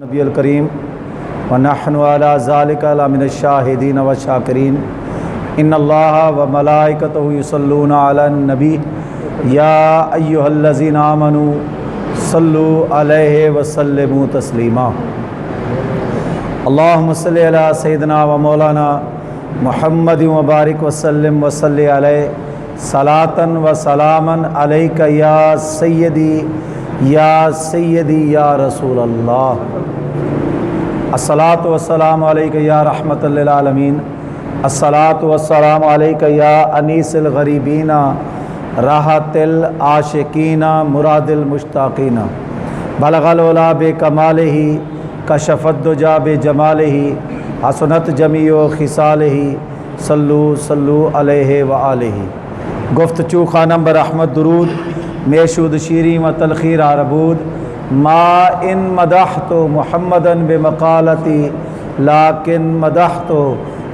نبی الکریم ونحن علی ذالک لمن الشاہدین والشاکرین ان اللہ وملائکتہ یصلون علی النبی یا ایہا الذین آمنوا صلوا علیہ وسلموا تسلیما اللہم صلی علی سیدنا و مولانا محمد وبارک وسلم وصلی علیہ صلاۃ و سلاما علیک یا سیدی یا رسول اللہ الصلاۃ والسلام علیک یا رحمۃ للعالمین الصلاۃ والسلام علیک یا انیس الغریبین راحت العاشقین مراد المشتاقین بلغ العلا بکمالہ کشف الدجی بجمالہ حسنت جمیع خصالہ صلو علیہ وآلہ گفت چوخا نمبر احمد درود میشود شیریں و تلخیر عربود ما ان مدحت محمدا بمقالتی لیکن مدحت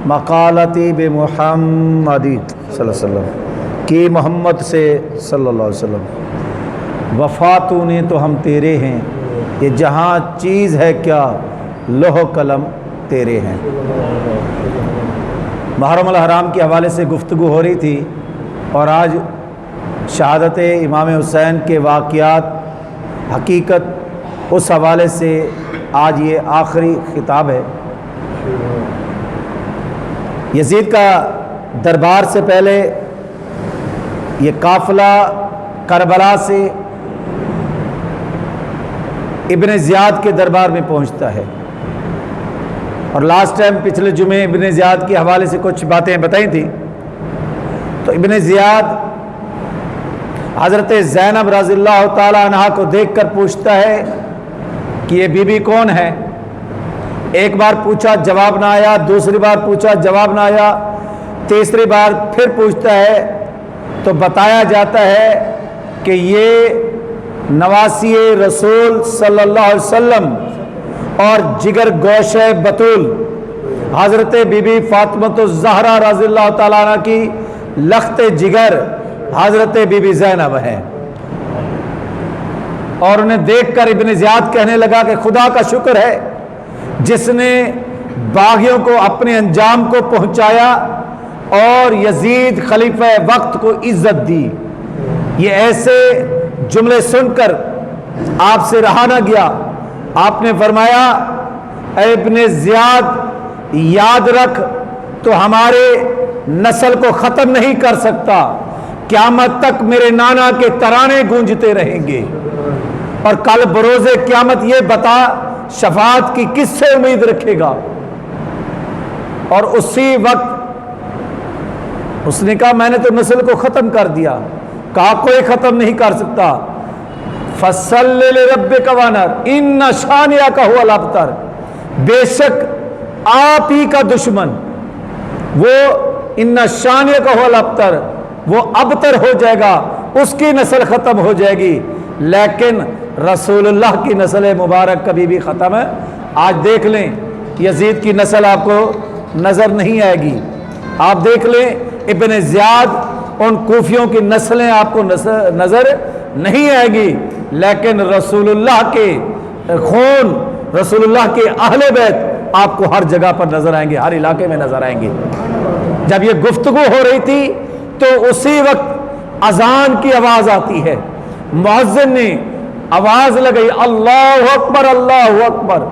مقالتی بمحمدی صلی اللہ علیہ وسلم کی محمد سے صلی اللہ علیہ وسلم وفا تو نے تو ہم تیرے ہیں یہ جہاں چیز ہے کیا لوح و قلم تیرے ہیں۔ محرم الحرام کے حوالے سے گفتگو ہو رہی تھی اور آج شہادت امام حسین کے واقعات حقیقت اس حوالے سے آج یہ آخری خطاب ہے۔ یزید کا دربار سے پہلے یہ قافلہ کربلا سے ابن زیاد کے دربار میں پہنچتا ہے، اور لاسٹ ٹائم پچھلے جمعے ابن زیاد کے حوالے سے کچھ باتیں بتائی تھیں۔ تو ابن زیاد حضرت زینب رضی اللہ تعالیٰ عنہا کو دیکھ کر پوچھتا ہے کہ یہ بی بی کون ہے؟ ایک بار پوچھا جواب نہ آیا، دوسری بار پوچھا جواب نہ آیا، تیسری بار پھر پوچھتا ہے تو بتایا جاتا ہے کہ یہ نواسی رسول صلی اللہ علیہ وسلم اور جگر گوش بطول حضرت بی بی فاطمہ الزہرا رضی اللہ تعالیٰ عنہ کی لخت جگر حضرت بی بی زینب ہے۔ اور انہیں دیکھ کر ابن زیاد کہنے لگا کہ خدا کا شکر ہے جس نے باغیوں کو اپنے انجام کو پہنچایا اور یزید خلیفہ وقت کو عزت دی۔ یہ ایسے جملے سن کر آپ سے رہا نہ گیا، آپ نے فرمایا اے ابن زیاد یاد رکھ تو ہمارے نسل کو ختم نہیں کر سکتا، قیامت تک میرے نانا کے ترانے گونجتے رہیں گے، اور کل بروز قیامت یہ بتا شفاعت کی کس سے امید رکھے گا؟ اور اسی وقت اس نے کہا میں نے تو نسل کو ختم کر دیا۔ کہا کوئی ختم نہیں کر سکتا۔ فَصَلِّ لِرَبِّكَ وَانْحَرْ إِنَّ شَانِئَكَ هُوَ الْأَبْتَرُ، بے شک آپ ہی کا دشمن وہ إِنَّ شَانِئَكَ هُوَ الْأَبْتَرُ وہ ابتر ہو جائے گا، اس کی نسل ختم ہو جائے گی، لیکن رسول اللہ کی نسل مبارک کبھی بھی ختم ہے۔ آج دیکھ لیں یزید کی نسل آپ کو نظر نہیں آئے گی، آپ دیکھ لیں ابن زیاد ان کوفیوں کی نسلیں آپ کو نظر نہیں آئے گی، لیکن رسول اللہ کے خون، رسول اللہ کے اہل بیت آپ کو ہر جگہ پر نظر آئیں گے، ہر علاقے میں نظر آئیں گے۔ جب یہ گفتگو ہو رہی تھی تو اسی وقت اذان کی آواز آتی ہے، مؤذن نے آواز لگائی اللہ اکبر اللہ اکبر۔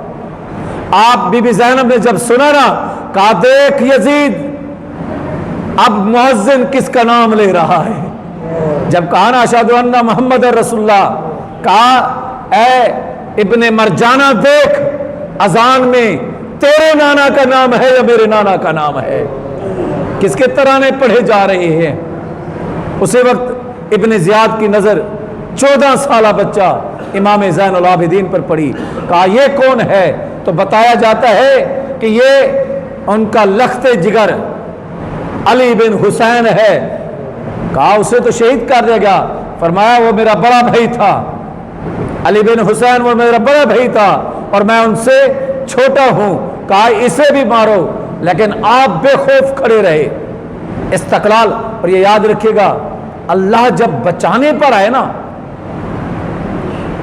آپ بی بی زینب نے جب سنا نا، کہا دیکھ یزید اب مؤذن کس کا نام لے رہا ہے۔ جب کہا نا اشہد ان محمد رسول اللہ، کہا اے ابن مرجانہ دیکھ اذان میں تیرے نانا کا نام ہے یا میرے نانا کا نام ہے، کس کے ترانے پڑھے جا رہے ہیں۔ اسی وقت ابن زیاد کی نظر 14 سالہ بچہ امام زین العابدین پر پڑی، کہا یہ کون ہے؟ تو بتایا جاتا ہے کہ یہ ان کا لخت جگر علی بن حسین ہے۔ کہا اسے تو شہید کر دیا گیا، فرمایا وہ میرا بڑا بھائی تھا، علی بن حسین وہ میرا بڑا بھائی تھا اور میں ان سے چھوٹا ہوں۔ کہا اسے بھی مارو، لیکن آپ بے خوف کھڑے رہے۔ استقلال، اور یہ یاد رکھیے گا اللہ جب بچانے پر آئے نا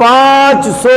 500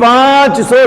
500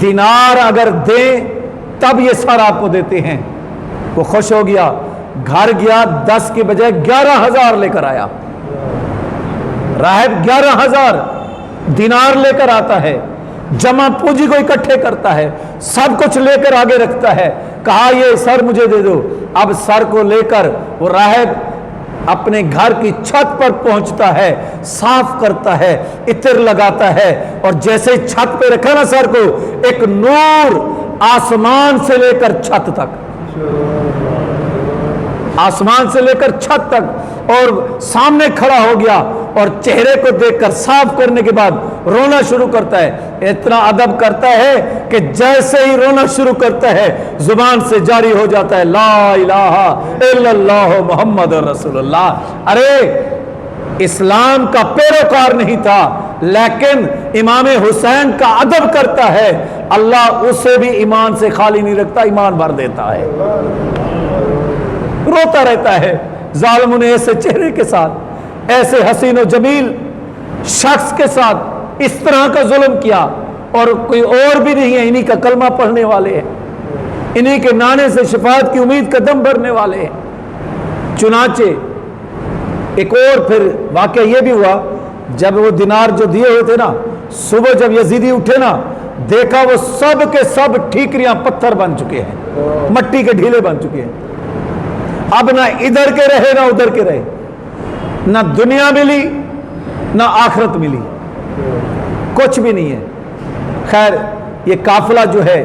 دینار اگر دیں تب یہ سر آپ کو دیتے ہیں۔ وہ خوش ہو گیا، گھر گیا، 10 کے بجائے 11,000 لے کر آیا۔ راہب 11,000 دینار لے کر آتا ہے، جمع پونجی کو اکٹھے کرتا ہے، سب کچھ لے کر آگے رکھتا ہے، کہا یہ سر مجھے دے دو۔ اب سر کو لے کر وہ راہب اپنے گھر کی چھت پر پہنچتا ہے، صاف کرتا ہے، عطر لگاتا ہے، اور جیسے چھت پہ رکھا نا سر کو، ایک نور آسمان سے لے کر چھت تک، آسمان سے لے کر چھت تک، اور سامنے کھڑا ہو گیا، اور چہرے کو دیکھ کر صاف کرنے کے بعد رونا شروع کرتا ہے۔ اتنا ادب کرتا ہے کہ جیسے ہی رونا شروع کرتا ہے زبان سے جاری ہو جاتا ہے لا الہ الا اللہ محمد رسول اللہ۔ ارے اسلام کا پیروکار نہیں تھا، لیکن امام حسین کا ادب کرتا ہے، اللہ اسے بھی ایمان سے خالی نہیں رکھتا، ایمان بھر دیتا ہے۔ روتا رہتا ہے، ظالموں نے ایسے چہرے کے ساتھ، ایسے حسین و جمیل شخص کے ساتھ اس طرح کا ظلم کیا، اور کوئی اور بھی نہیں ہے، انہی کا کلمہ پڑھنے والے ہیں، انہی کے نانے سے شفاعت کی امید کا دم بھرنے والے ہیں۔ چنانچہ ایک اور پھر واقعہ یہ بھی ہوا، جب وہ دینار جو دیے ہوئے تھے نا، صبح جب یزیدی اٹھے نا، دیکھا وہ سب کے سب ٹھیکریاں پتھر بن چکے ہیں، مٹی کے ڈھیلے بن چکے ہیں۔ اب نہ ادھر کے رہے نہ ادھر کے رہے، نہ دنیا ملی نہ آخرت ملی، کچھ بھی نہیں ہے۔ خیر یہ قافلہ جو ہے،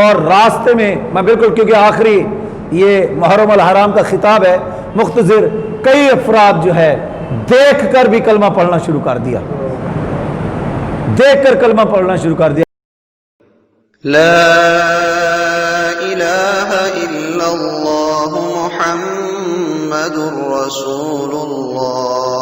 اور راستے میں میں بالکل، کیونکہ آخری یہ محرم الحرام کا خطاب ہے، مختصر، کئی افراد جو ہے دیکھ کر بھی کلمہ پڑھنا شروع کر دیا، دیکھ کر کلمہ پڑھنا شروع کر دیا۔ لا الہ الا اللہ محمد رسول اللہ۔